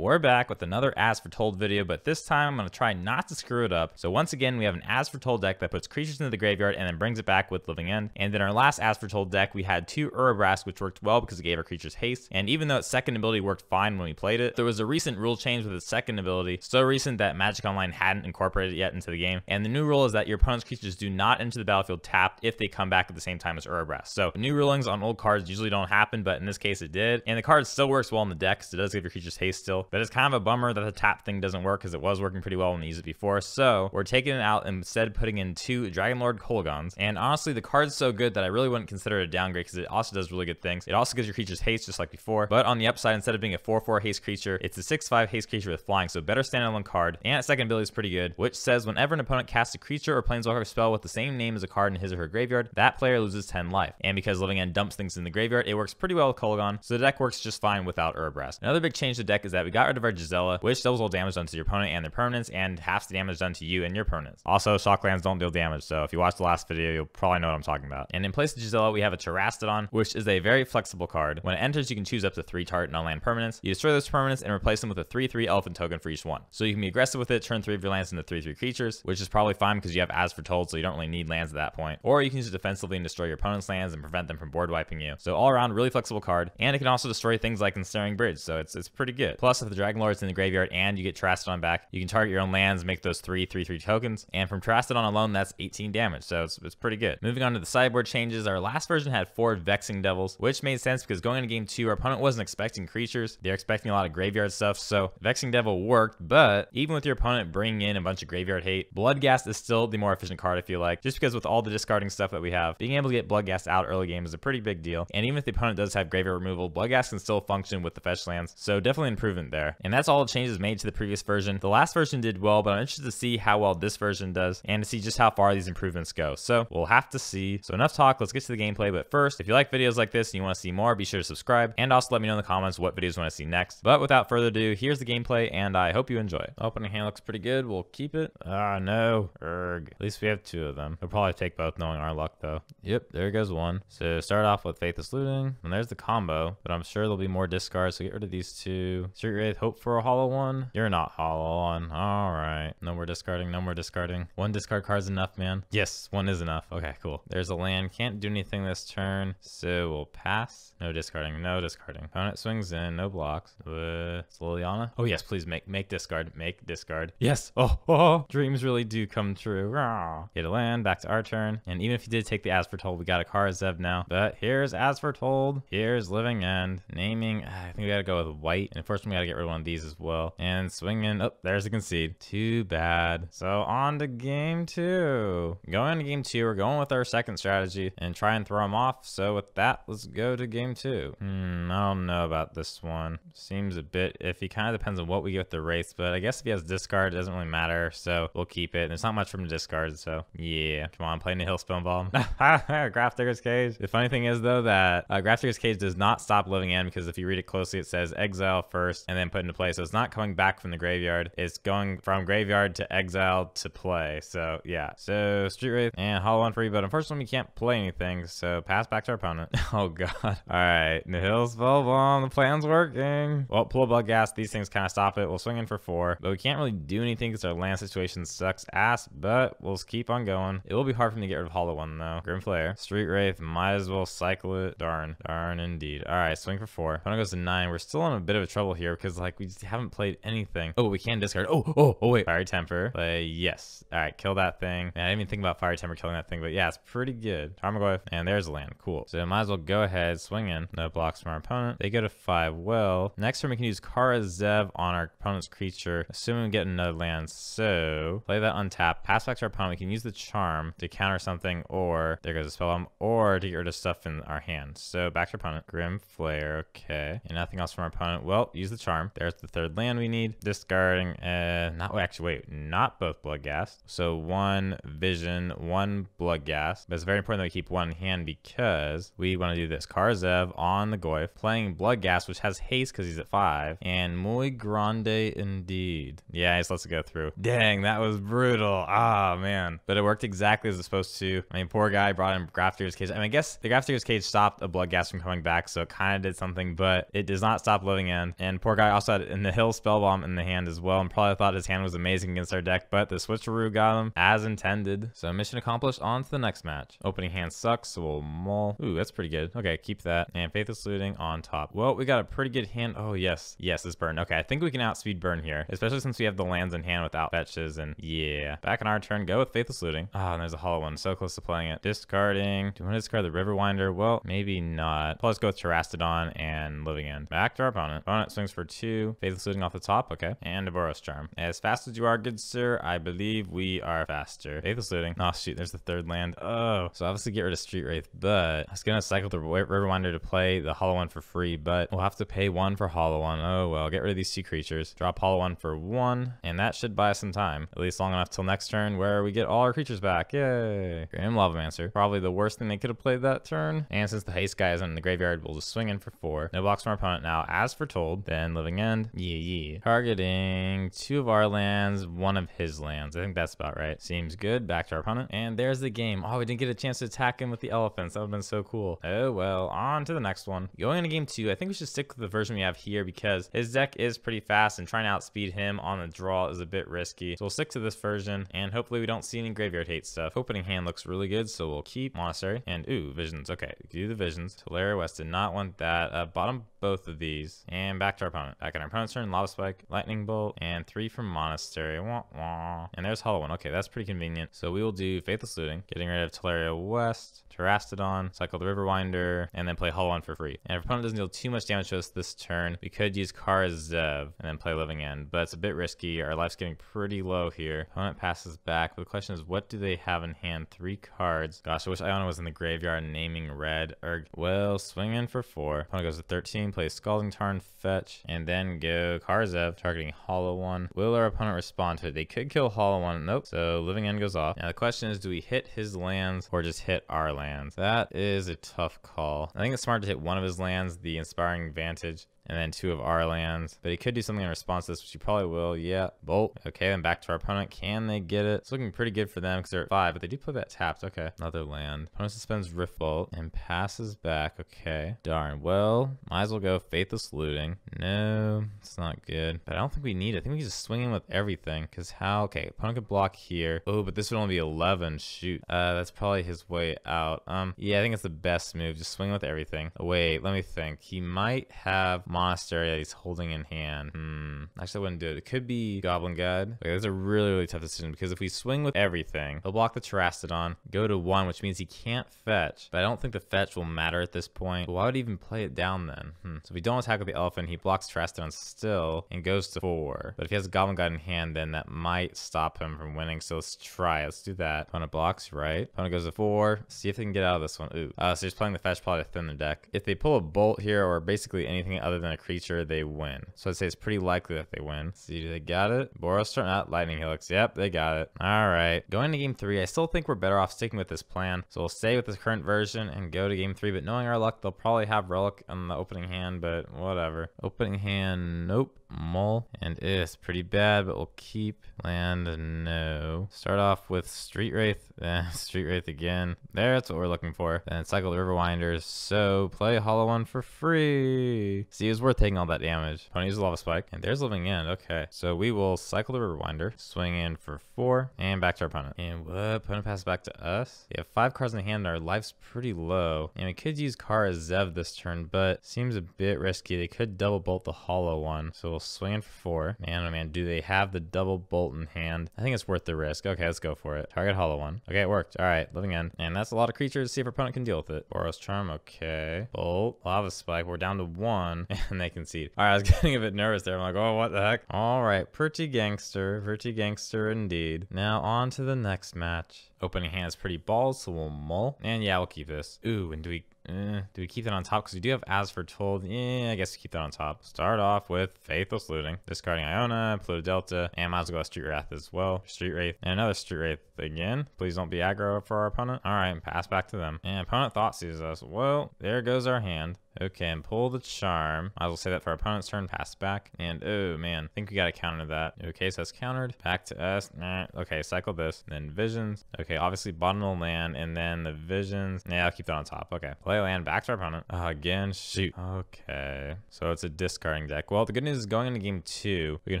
we're back with another As Foretold video, but this time I'm going to try not to screw it up. So once again, we have an As Foretold deck that puts creatures into the graveyard and then brings it back with Living End. And in our last As Foretold deck, we had 2 Urabrask, which worked well because it gave our creatures haste. And even though its second ability worked fine when we played it, there was a recent rule change with its second ability, so recent that Magic Online hadn't incorporated it yet into the game. And the new rule is that your opponent's creatures do not enter the battlefield tapped if they come back at the same time as Urabrask. So new rulings on old cards usually don't happen, but in this case it did. And the card still works well in the deck because it does give your creatures haste still, but it's kind of a bummer that the tap thing doesn't work because it was working pretty well when we used it before. So we're taking it out and instead putting in 2 Dragonlord Kolaghans. And honestly, the card's so good that I really wouldn't consider it a downgrade because it also does really good things. It also gives your creatures haste just like before, but on the upside, instead of being a 4/4 haste creature, it's a 6/5 haste creature with flying, so better standalone card. And its second ability is pretty good, which says whenever an opponent casts a creature or planeswalker spell with the same name as a card in his or her graveyard, that player loses 10 life. And because Living End dumps things in the graveyard, it works pretty well with Kolaghan, so the deck works just fine without Urabrask. Another big change to the deck is that we got rid of our Gisela, which doubles all damage done to your opponent and their permanents, and halves the damage done to you and your permanents. Also, Shocklands don't deal damage, so if you watched the last video, you'll probably know what I'm talking about. And in place of Gisela, we have a Terastodon, which is a very flexible card. When it enters, you can choose up to 3 target non-land permanents. You destroy those permanents and replace them with a 3/3 elephant token for each one. So you can be aggressive with it, turn 3 of your lands into 3/3 creatures, which is probably fine because you have As Foretold, so you don't really need lands at that point. Or you can use it defensively and destroy your opponent's lands and prevent them from board wiping you. So all around, really flexible card, and it can also destroy things like Ensnaring Bridge, so it's pretty good. Plus, if the Dragonlord's in the graveyard and you get Terastodon back, you can target your own lands, make those 3/3 tokens, and from Terastodon alone, that's 18 damage, so it's pretty good. Moving on to the sideboard changes, our last version had 4 Vexing Devils, which made sense because going into game 2, our opponent wasn't expecting creatures, they're expecting a lot of graveyard stuff, so Vexing Devil worked, but even with your opponent bringing in a bunch of graveyard hate, Bloodghast is still the more efficient card, I feel like, just because with all the discarding stuff that we have, being able to get Bloodghast out early game is a pretty big deal. And even if the opponent does have graveyard removal, Bloodghast can still function with the fetch lands, so definitely an improvement there. And that's all the changes made to the previous version. The last version did well, but I'm interested to see how well this version does and to see just how far these improvements go. So we'll have to see. So enough talk, let's get to the gameplay. But first, if you like videos like this and you want to see more, be sure to subscribe and also let me know in the comments what videos you want to see next. But without further ado, here's the gameplay and I hope you enjoy. Opening hand looks pretty good. We'll keep it. Ah, no. Erg. At least we have 2 of them. We'll probably take both knowing our luck though. Yep, there goes one. So start off with Faithless Looting, and there's the combo, but I'm sure there'll be more discards, so get rid of these 2. Street Wraith, hope for a hollow one. You're not hollow on. All right. No more discarding, no more discarding. 1 discard card's enough, man. Yes, 1 is enough. Okay, cool. There's a land. Can't do anything this turn, so we'll pass. No discarding, no discarding. Opponent swings in, no blocks. It's Liliana. Oh yes, please make discard. Make discard. Yes. Oh, dreams really do come true. Rah. Get a land, back to our turn. And even if you did take the As Foretold, we got a Karazev now. But here's As Foretold. Here's Living End. Naming, I think we gotta go with white. And first we gotta get rid of one of these as well. And swing in. Oh, there's the concede. Too bad. So on to game 2. Going to game 2, we're going with our second strategy and try and throw them off. So with that, let's go to game 2. I don't know about this one. Seems a bit iffy. Kind of depends on what we get with the Wraiths, but I guess if he has discard, it doesn't really matter. So we'll keep it. There's not much from the discard, so yeah. Come on, play the Hillspawn Bomb. Grafdigger's Cage. The funny thing is though that Grafdigger's Cage does not stop Living End because if you read it closely, it says exile first and then put into play. So it's not coming back from the graveyard. It's going from graveyard to exile to play. So yeah. So Street Wraith and hollow one free, but unfortunately we can't play anything. So pass back to our opponent. Oh god. All right. Nihil Spellbomb. The plan's working. Well, pull a Bloodghast. These things kind of stop it. We'll swing in for 4, but we can't really do anything because our land situation sucks ass, but we'll just keep on going. It will be hard for me to get rid of hollow one though. Grim Flare. Street Wraith. Might as well cycle it. Darn indeed. All right. Swing for 4. Opponent goes to 9. We're still in a bit of trouble here because like we just haven't played anything. Oh, we can discard. Oh wait. Fiery Temper. But yes. All right. Kill that thing. Man, I didn't even think about Fiery Temper killing that thing, but yeah, it's pretty good. Tarmogoyf. And there's a land. Cool. So might as well go ahead. Swing in. No blocks from our opponent. They go to 5. Well, next turn we can use Karazev on our opponent's creature, assuming we get another land. So play that untap. Pass back to our opponent. We can use the charm to counter something, or there goes a spell or to get rid of stuff in our hand. So back to our opponent. Grim Flare. Okay. And nothing else from our opponent. Well, use the charm. There's the 3rd land we need. Discarding. Not both Bloodghast. So 1 Vision, 1 Bloodghast. But it's very important that we keep 1 in hand because we want to do this. Karazev on the Goyf, playing Bloodghast, which has haste because he's at 5, and muy grande indeed. Yeah, he just lets it go through. Dang, that was brutal. Ah, man. But it worked exactly as it's supposed to. I mean, poor guy brought in Grafdigger's Cage. I mean, I guess the Grafdigger's Cage stopped a Bloodghast from coming back, so it kind of did something, but it does not stop Living End. And poor guy probably also had in the Hill Spellbomb in the hand as well, and probably thought his hand was amazing against our deck, but the switcheroo got him as intended. So mission accomplished. On to the next match. Opening hand sucks, so we'll mull. Ooh, that's pretty good. Okay, keep that. And Faithless Looting on top. Well, we got a pretty good hand. Oh, yes. Yes, this burn. Okay, I think we can outspeed burn here, especially since we have the lands in hand without fetches, and yeah. Back on our turn, go with Faithless Looting. Oh, and there's a hollow one. So close to playing it. Discarding. Do we want to discard the Riverwinder? Well, maybe not. Plus go with Terastodon and Living End. Back to our opponent. Opponent swings for 2. Faithless Looting off the top. Okay. And a Boros Charm. As fast as you are, good sir, I believe we are faster. Faithless Looting. Oh, shoot. There's the third land. Oh. So obviously get rid of Street Wraith, but I was going to cycle the Riverwinder to play the hollow one for free, but we'll have to pay 1 for hollow one. Oh, well. Get rid of these 2 creatures. Drop hollow one for 1, and that should buy us some time. At least long enough till next turn where we get all our creatures back. Yay. Grim Lavamancer. Probably the worst thing they could have played that turn. And since the haste guy is in the graveyard, we'll just swing in for 4. No blocks from our opponent now. As Foretold, then Living End. Yeah. Targeting 2 of our lands, 1 of his lands. I think that's about right. Seems good. Back to our opponent. And there's the game. Oh, we didn't get a chance to attack him with the elephants. That would have been so cool. Oh, well. On to the next one. Going into game 2, I think we should stick with the version we have here because his deck is pretty fast, and trying to outspeed him on the draw is a bit risky. So we'll stick to this version, and hopefully we don't see any graveyard hate stuff. Opening hand looks really good, so we'll keep Monastery. And ooh, Visions. Okay, do the Visions. Talaria West did not want that. Bottom both of these. And back to our opponent. Back on our opponent's turn, Lava Spike, Lightning Bolt, and 3 from Monastery. Wah, wah. And there's Hollow One. Okay, that's pretty convenient. So we will do Faithless Looting, getting rid of Talaria West, Terastodon, cycle the Riverwinder, and then play Hollow One for free. And if our opponent doesn't deal too much damage to us this turn, we could use Zev and then play Living End, but it's a bit risky. Our life's getting pretty low here. Opponent passes back, but the question is, what do they have in hand? 3 cards. Gosh, I wish Iona was in the graveyard naming red. Well, swing in for 4. Opponent goes to 13, plays Scalding Tarn, fetch, and then go Zev, targeting Hollow One. Will our opponent respond to it? They could kill Hollow One. Nope. So Living End goes off. Now the question is, do we hit his lands or just hit our lands? That is a tough call. I think it's smart to hit one of his lands, the Inspiring Vantage, and then 2 of our lands. But he could do something in response to this, which he probably will. Yeah, Bolt. Okay, then back to our opponent. Can they get it? It's looking pretty good for them because they're at 5, but they do play that tapped. Okay, another land. Opponent suspends Rift Bolt and passes back. Okay, darn. Well, might as well go Faithless Looting. No, it's not good. But I don't think we need it. I think we can just swing in with everything because how? Okay, opponent could block here. Oh, but this would only be 11. Shoot. That's probably his way out. Yeah, I think it's the best move. Just swing with everything. Wait, let me think. He might have Monastery that he's holding in hand. Actually, I wouldn't do it. It could be Goblin God. Okay, that's a really, really tough decision because if we swing with everything, he'll block the Terastodon, go to 1, which means he can't fetch. But I don't think the fetch will matter at this point. But why would he even play it down then? So if we don't attack with the elephant, he blocks Terastodon still and goes to 4. But if he has Goblin God in hand, then that might stop him from winning. So let's try. Let's do that. Opponent blocks, right? Opponent goes to 4. See if they can get out of this one. Ooh. So he's playing the fetch probably to thin the deck. If they pull a Bolt here or basically anything other than a creature, they win. So I'd say it's pretty likely that they win. See, they got it? Boros starting out, Lightning Helix. Yep, they got it. All right. Going to game 3, I still think we're better off sticking with this plan. So we'll stay with this current version and go to game 3. But knowing our luck, they'll probably have Relic on the opening hand, but whatever. Opening hand, nope. Mull, and it's pretty bad, but we'll keep land. No. Start off with Street Wraith. Street Wraith again. That's what we're looking for. Then cycle the Riverwinders. So play Hollow One for free. See, it was worth taking all that damage. Opponent uses Lava Spike, and there's Living End. Okay, so we will cycle the Riverwinder, swing in for 4, and back to our opponent. And what? Opponent passes back to us. We have 5 cards in the hand, and our life's pretty low. And we could use Zev this turn, but seems a bit risky. They could double bolt the Hollow One, so we'll swing in for 4. Man, oh man, do they have the double bolt in hand? I think it's worth the risk. Okay, let's go for it. Target Hollow One. Okay, it worked. All right, Living End. And that's a lot of creatures. See if our opponent can deal with it. Boros Charm. Okay. Bolt. Lava Spike. We're down to 1, and they concede. All right, I was getting a bit nervous there. I'm like, oh, what the heck? All right, pretty gangster. Pretty gangster indeed. Now on to the next match. Opening hand is pretty balls, so we'll mull. And yeah, we'll keep this. Ooh, and do we keep that on top? Because we do have As Foretold. Yeah, I guess we keep that on top. Start off with Faithless Looting. Discarding Iona, Pluto Delta, and might as well go Street Wrath as well. Street Wraith, and another Street Wraith again. Please don't be aggro for our opponent. All right, pass back to them. And opponent thought sees us. Well, there goes our hand. Okay, and pull the charm. I will say that for our opponent's turn, pass back. And oh man, I think we got to counter that. Okay, so that's countered. Back to us. Nah. Okay, cycle this. Then Visions. Okay, obviously bottom of the land, and then the Visions. Yeah, I'll keep that on top. Okay, play away land back to our opponent. Again, shoot. Okay. So it's a discarding deck. Well, the good news is going into game 2, we can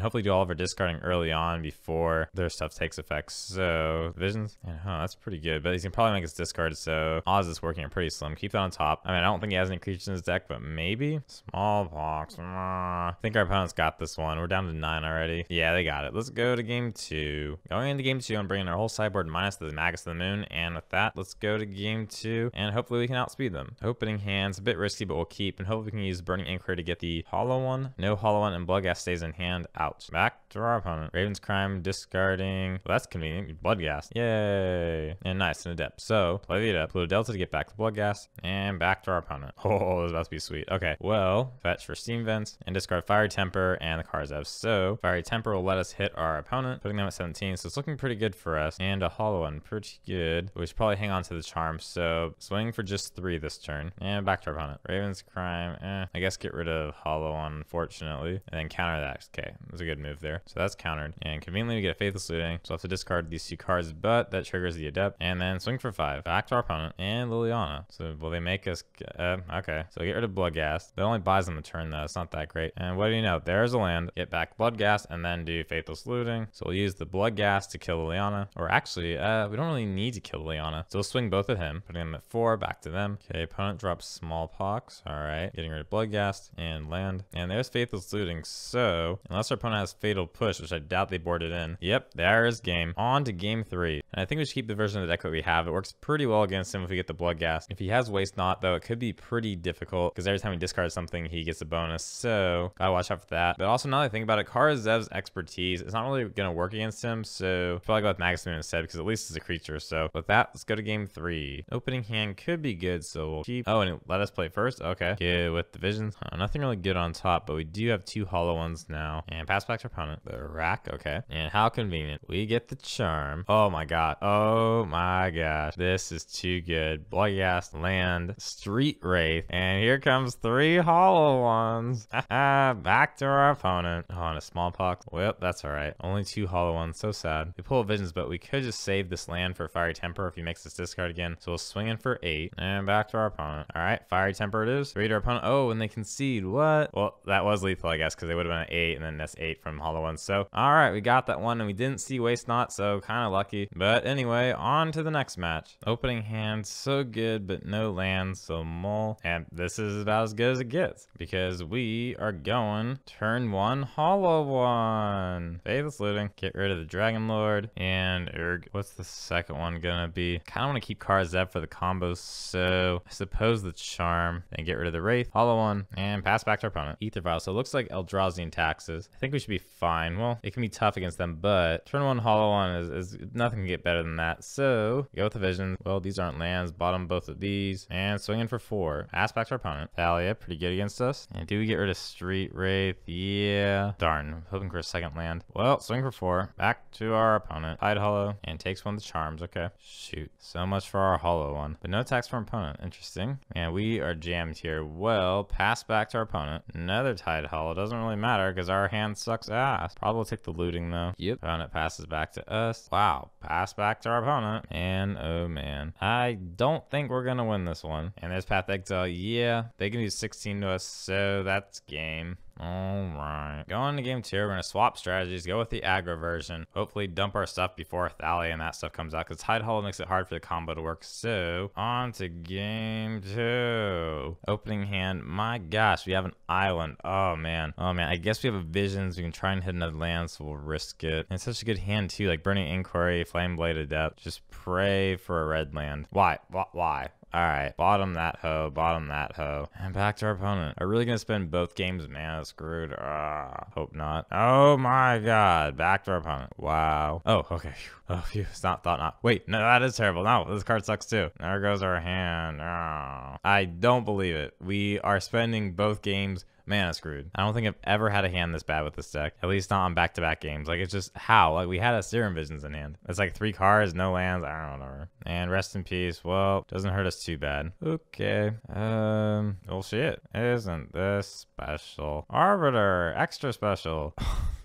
hopefully do all of our discarding early on before their stuff takes effect. So, visions? Yeah, that's pretty good. But he's gonna probably make us discard, so odds of this working are pretty slim. Keep that on top. I mean, I don't think he has any creatures in his deck, but maybe? Smallpox. I think our opponent's got this one. We're down to 9 already. Yeah, they got it. Let's go to game 2. Going into game 2, I'm bringing our whole sideboard minus the Magus of the Moon. And with that, let's go to game 2. And hopefully we can outspeed them. Opening hands, a bit risky, but we'll keep. And hopefully we can use Burning Inquiry to get the hollow one. No hollow one, and Bloodghast stays in hand. Out. Back to our opponent. Raven's Crime, discarding. Well, that's convenient. Bloodghast. Yay. And nice, and Adept. So, play the Adept. Pluto Delta to get back to Bloodghast. And back to our opponent. Oh, this is about to be sweet. Okay, well, fetch for Steam Vents. And discard Fiery Temper and the Karzev. So, Fiery Temper will let us hit our opponent, putting them at 17. So, it's looking pretty good for us. And a hollow one. Pretty good. We should probably hang on to the charm. So, swing for just 3 this turn. And back to our opponent. Raven's Crime. I guess get rid of hollow one, unfortunately. And then counter that. Okay, that was a good move there. So, that's countered. And conveniently, we get a Faithless Looting. So, I'll have to discard these 2 cards, but that triggers the Adept. And then swing for 5. Back to our opponent. And Liliana. So, will they make us... okay. So, get rid of Bloodghast. That only buys them a turn, though. It's not that great. And what do you know? There's a land. Get back Bloodghast and then do Faithless Looting. So, we'll use the Bloodghast to kill Liliana. Or actually, we don't really need to kill Liliana. So, we'll swing both at him. Putting them at 4. Back to them. Okay, opponent drops Smallpox. Alright. Getting rid of Bloodghast and land. And there's Faithless Looting. So, unless our opponent has Fatal Push, which I doubt they boarded in. Yep, there's game. On to game 3. And I think we should keep the version of the deck that we have. It works pretty well against him if we get the Bloodghast. If he has Waste Not, though, it could be pretty difficult because every time he discards something, he gets a bonus. So, gotta watch out for that. But also, now that I think about it, Karazev's expertise is not really gonna work against him. So, I'll probably go with Magus Moon instead because at least it's a creature. So, with that, let's go to game 3. Opening hand could be good, so we'll keep... Oh, and it let us play first? Okay. Good with the visions. Nothing really good on top, but we do have 2 hollow ones now. And pass back to our opponent. The rack, okay. And how convenient. We get the charm. Oh my god. Oh my gosh. This is too good. Bloodghast, land, Street Wraith. And here comes 3 hollow ones. Back to our opponent. Oh, and a Smallpox. Well, that's alright. Only 2 hollow ones. So sad. We pull visions, but we could just save this land for Fiery Temper if he makes this discard again. So we'll swing in for 8. And back to our opponent. Alright, Fiery Temper it is. 3 to our opponent. Oh, and they concede. What? Well, that was lethal, I guess, because they would have been at 8, and then that's 8 from hollow ones. So, alright, we got that one, and we didn't see Waste Not, so kind of lucky. But anyway, on to the next match. Opening hand, so good, but no lands, so mull. And this is about as good as it gets, because we are going turn 1 hollow one. Faithless Looting. Get rid of the Dragonlord, and Erg. What's the second one gonna be? Kind of want to keep Karzev for the combos, so I suppose the Charm. Then get rid of the Wraith, hollow one, and pass back to our opponent. Ether Vial. So it looks like Eldrazi and Taxes. I think we should be fine. Well, it can be tough against them, but turn 1 hollow one is nothing can get better than that. So go with the vision. Well, these aren't lands. Bottom both of these, and swing in for 4. Pass back to our opponent. Thalia, pretty good against us. And do we get rid of Street Wraith? Yeah. Darn. I'm hoping for a second land. Well, swing for 4. Back to our opponent. Hide hollow, and takes 1 of the charms. Okay. Shoot. So much for our hollow one. But no attacks from opponent. Interesting. And we are jammed here. Well, pass back to our opponent. Another Tide Hollow. Doesn't really matter because our hand sucks ass. Probably will take the looting though. Yep. Opponent passes back to us. Wow. Pass back to our opponent. And oh man. I don't think we're gonna win this one. And there's Path Exile. Yeah. They can do 16 to us, so that's game. Alright. Going to game 2, we're going to swap strategies, go with the aggro version. Hopefully dump our stuff before Thalia and that stuff comes out, because Tide Hollow makes it hard for the combo to work. So, on to game 2. Opening hand. My gosh, we have an island. Oh man. Oh man. I guess we have a visions. We can try and hit another land, so we'll risk it. And it's such a good hand too, like Burning Inquiry, Flame Blade Adept. Just pray for a red land. Why? Why? Alright, bottom that hoe, and back to our opponent. Are we really gonna spend both games mana screwed? Hope not. Oh my god, back to our opponent. Wow. Oh, okay. Oh, phew, it's not thought not. Wait, no, that is terrible. No, this card sucks too. There goes our hand. Oh. I don't believe it. We are spending both games mana screwed. I don't think I've ever had a hand this bad with this deck. At least not on back-to-back games. Like, it's just how? Like, we had a Serum Visions in hand. It's like 3 cards, no lands. I don't know. And rest in peace. Well, doesn't hurt us too bad. Okay. Well, shit. Isn't this special? Arbiter. Extra special.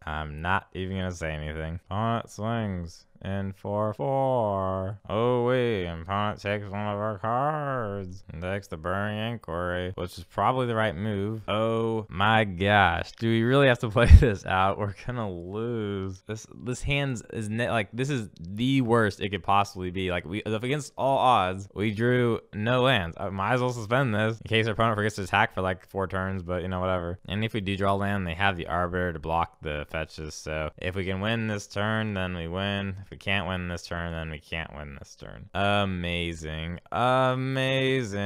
I'm not even gonna say anything. On it swings. and 4/4. Oh wait, opponent takes one of our cards and takes the Burning Inquiry, which is probably the right move. Oh my gosh, do we really have to play this out? We're gonna lose. This hand is like, this is the worst it could possibly be. Like, we against all odds, we drew no lands. I might as well suspend this in case our opponent forgets to attack for like 4 turns, but you know, whatever. And if we do draw land, they have the Arbiter to block the fetches. So if we can win this turn, then we win. If we can't win this turn, then we can't win this turn. Amazing. Amazing.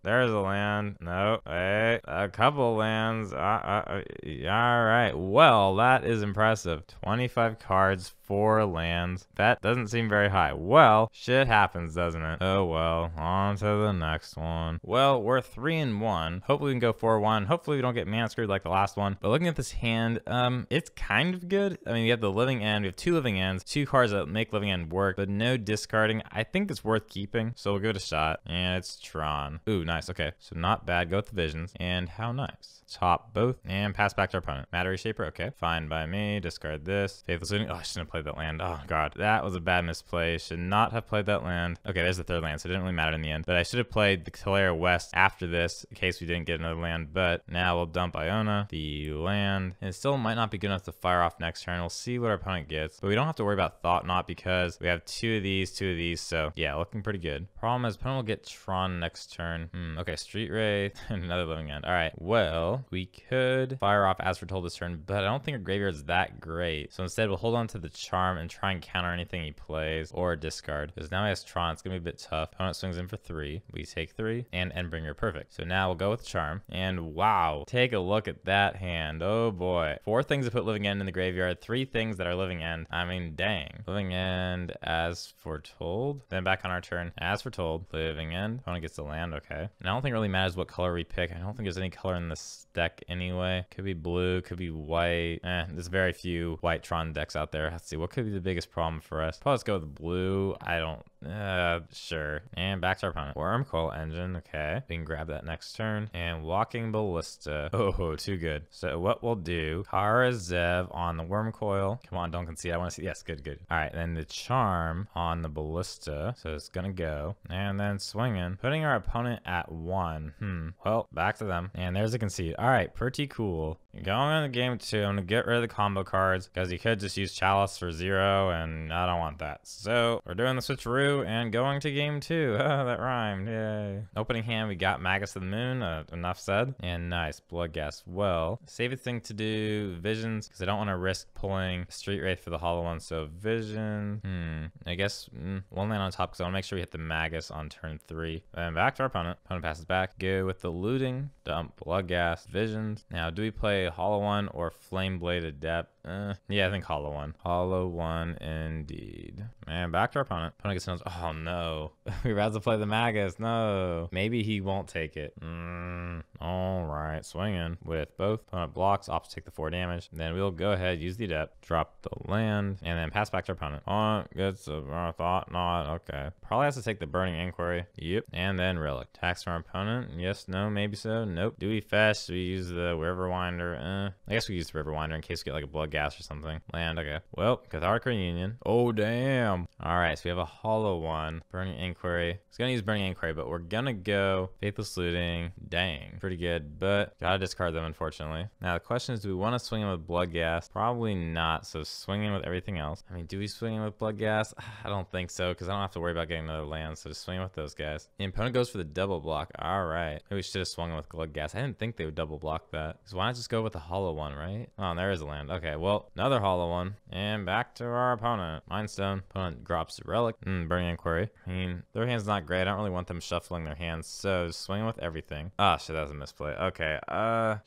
There's a land. No, wait. A couple lands. All right. Well, that is impressive. 25 cards, 4 lands. That doesn't seem very high. Well, shit happens, doesn't it? Oh well. On to the next one. Well, we're 3-1. Hopefully we can go 4-1. Hopefully we don't get mana screwed like the last one. But looking at this hand, it's kind of good. I mean, we have the Living End. We have 2 Living Ends, 2 cards that make Living End work, but no discarding. I think it's worth keeping, so we'll give it a shot. And it's Tron. Ooh, nice. Okay, so not bad. Go with the Visions. And how nice. Top both and pass back to our opponent. Matter Shaper. Okay, fine by me. Discard this. Faithless Looting. Oh, I shouldn't have played that land. Oh god, that was a bad misplay. Should not have played that land. Okay, there's the 3rd land, so it didn't really matter in the end. But I should have played the Kalera West after this in case we didn't get another land. But now we'll dump Iona, the land. And it still might not be good enough to fire off next turn. We'll see what our opponent gets. But we don't have to worry about Thought Knot because we have 2 of these, 2 of these. So yeah, looking pretty good. Problem is, opponent will get Tron next turn. Okay, Street Wraith and another Living End. All right, well, we could fire off As Foretold this turn, but I don't think our graveyard is that great. So instead, we'll hold on to the Charm and try and counter anything he plays or discard. Because now he has Tron, it's gonna be a bit tough. Opponent swings in for 3. We take 3 and Endbringer. Perfect. So now we'll go with Charm. And wow, take a look at that hand. Oh boy. 4 things to put Living End in the graveyard, 3 things that are Living End. I mean, dang. Living End, As Foretold. Then back on our turn, As Foretold, Living End. Opponent gets the land, okay. And I don't think it really matters what color we pick. I don't think there's any color in this deck anyway. Could be blue, could be white. There's very few white Tron decks out there. Let's see, what could be the biggest problem for us? Probably let's go with blue. I don't, sure. And back to our opponent. Wormcoil Engine, okay. We can grab that next turn. And Walking Ballista. Oh, too good. So what we'll do, Kara Zev on the Wormcoil. Come on, don't concede. I want to see, yes, good, good. All right, then the Charm on the Ballista. So it's gonna go. And then swinging, putting our opponent at 1. Well, back to them. And there's a concede. All right, pretty cool. Going into game 2, I'm gonna get rid of the combo cards because you could just use Chalice for 0, and I don't want that. So we're doing the switcheroo and going to game 2. Oh, that rhymed. Yay. Opening hand, we got Magus of the Moon. Enough said. And nice. Bloodghast. Well, safest thing to do, Visions, because I don't want to risk pulling Street Wraith for the hollow one. So Vision. I guess 1 land on top because I want to make sure we hit the Magus on turn 3. Then back to our opponent. Opponent passes back. Go with the Looting. Dump Bloodghast. Visions. Now, do we play Hollow One or Flame Blade Adept? Yeah, I think Hollow One. Hollow One indeed. Man, back to our opponent. Opponent gets knows. Oh no. We're about to play the Magus. No. Maybe he won't take it. Alright. Swinging with both. Opponent blocks. Opts take the 4 damage. Then we'll go ahead, use the Adept, drop the land, and then pass back to our opponent. Oh, gets a Thought Knot. Okay. Probably has to take the Burning Inquiry. Yep. And then Relic. Tax from our opponent. Yes, no, maybe so. Nope. Do we fetch? Do we use the Riverwinder? I guess we use the Riverwinder in case we get like a Bloodghast or something. Land, okay. Well, Cathartic Reunion. Oh, damn. Alright, so we have a Hollow One. Burning Inquiry. It's gonna use Burning Inquiry, but we're gonna go Faithless Looting. Dang. Pretty good, but gotta discard them, unfortunately. Now, the question is, do we want to swing in with Bloodghast? Probably not, so swing in with everything else. I mean, do we swing in with Bloodghast? I don't think so, because I don't have to worry about getting another land, so just swing in with those guys. The opponent goes for the double block. Alright. Maybe we should have swung in with Bloodghast. I didn't think they would double block that. So why not just go with the Hollow One, right? Oh, there is a land. Okay, well, another Hollow One. And back to our opponent. Mindstone. Opponent drops Relic. Burning Inquiry. I mean, their hand's not great. I don't really want them shuffling their hands, so swing with everything. Ah, shit, that was a misplay. Okay,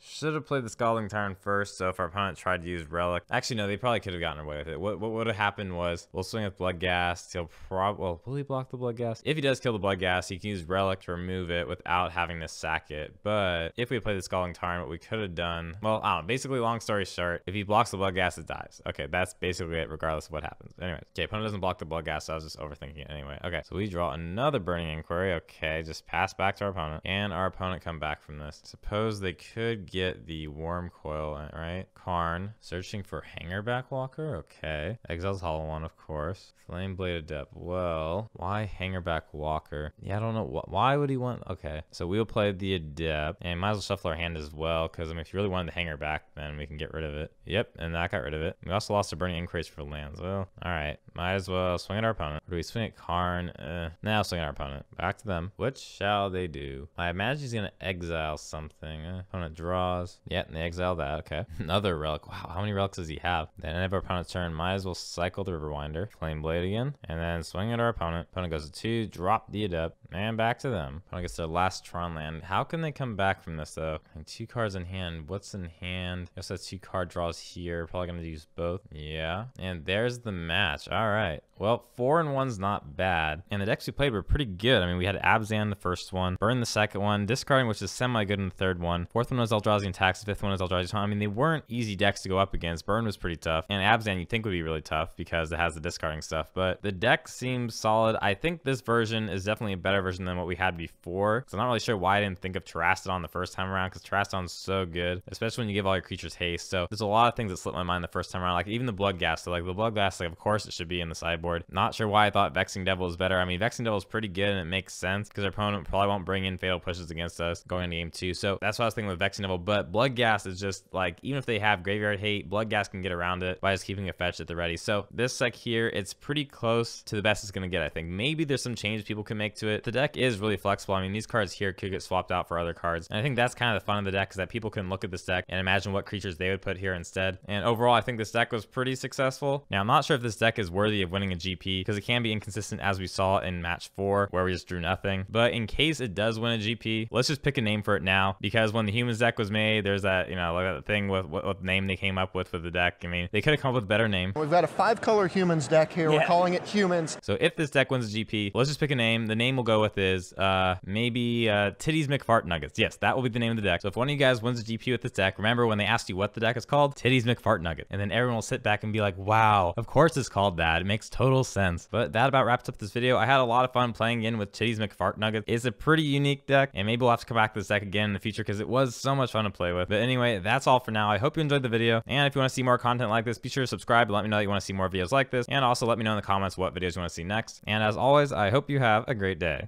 should have played the Scalding Tarn first, so if our opponent tried to use Relic. Actually, no, they probably could have gotten away with it. What would have happened was, we'll swing with Bloodghast. He'll well, will he block the Bloodghast? If he does kill the Bloodghast, he can use Relic to remove it without having to sack it. But if we play the Scalding Tarn, what we could have done, well, I don't know, basically, long story short, if he blocks the Bloodghast, it dies. Okay, that's basically it, regardless of what happens. Anyways, okay, opponent doesn't block block the Bloodghast, so I was just overthinking it anyway. Okay, so we draw another Burning Inquiry. Okay, just pass back to our opponent. And our opponent come back from this. Suppose they could get the Worm Coil, right? Karn, searching for Hangerback Walker. Okay. Exiles Hollow One, of course. Flame Blade Adept. Well, why Hangerback Walker? Yeah, I don't know. Why would he want... Okay, so we'll play the Adept. And might as well shuffle our hand as well, because I mean, if you really wanted the Hangerback, then we can get rid of it. Yep, and that got rid of it. We also lost a Burning Inquiries for lands. Well, alright. Might as well swing at our opponent. Or do we swing at Karn? Now swing at our opponent. Back to them. What shall they do? I imagine he's going to exile something. Opponent draws. Yep, and they exile that. Okay. Another relic. Wow, how many relics does he have? Then end of our opponent's turn. Might as well cycle the Riverwinder. Flame Blade again. And then swing at our opponent. Opponent goes to 2. Drop the Adept. And back to them. Opponent gets their last Tron land. How can they come back from this, though? And 2 cards in hand. What's in hand? Guess that's 2 card draws here. Probably going to use both. Yeah. And there's the match. All right. Well, 4 and 1's not bad. And the decks we played were pretty good. I mean, we had Abzan the first one, Burn the second one, discarding, which is semi-good in the third one. Fourth one was Eldrazi and Tax. The fifth one was Eldrazi. I mean, they weren't easy decks to go up against. Burn was pretty tough. And Abzan you'd think would be really tough because it has the discarding stuff. But the deck seems solid. I think this version is definitely a better version than what we had before. So I'm not really sure why I didn't think of Terastodon the first time around, because Terastodon's so good, especially when you give all your creatures haste. So there's a lot of things that slipped my mind the first time around, like even the Bloodghast. So like the Bloodghast, like of course it should be in the sideboard. Not sure why I thought Vexing Devil was better. I mean, Vexing Devil is pretty good and it makes sense because our opponent probably won't bring in Fatal Pushes against us going into game 2. So that's what I was thinking with Vexing Devil. But Bloodghast is just like, even if they have Graveyard Hate, Bloodghast can get around it by just keeping a fetch at the ready. So this deck here, it's pretty close to the best it's going to get, I think. Maybe there's some changes people can make to it. The deck is really flexible. I mean, these cards here could get swapped out for other cards. And I think that's kind of the fun of the deck, is that people can look at this deck and imagine what creatures they would put here instead. And overall, I think this deck was pretty successful. Now, I'm not sure if this deck is worthy of winning a GP because it can be inconsistent, as we saw in match 4 where we just drew nothing. But in case it does win a GP, let's just pick a name for it now, because when the Humans deck was made, there's that, you know, like that thing with what name they came up with for the deck. I mean, they could have come up with a better name. We've got a 5-color Humans deck here. Yeah. We're calling it Humans. So if this deck wins a GP, let's just pick a name. The name we'll go with is maybe Titties McFart Nuggets. Yes, that will be the name of the deck. So if one of you guys wins a GP with this deck, remember when they asked you what the deck is called? Titties McFart Nugget. And then everyone will sit back and be like, wow, of course it's called that. It makes total sense. But that about wraps up this video. I had a lot of fun playing in with Titties McFart Nugget. It's a pretty unique deck, and maybe we'll have to come back to this deck again in the future because it was so much fun to play with. But anyway, that's all for now. I hope you enjoyed the video, and if you want to see more content like this, be sure to subscribe and let me know that you want to see more videos like this, and also let me know in the comments what videos you want to see next. And as always, I hope you have a great day.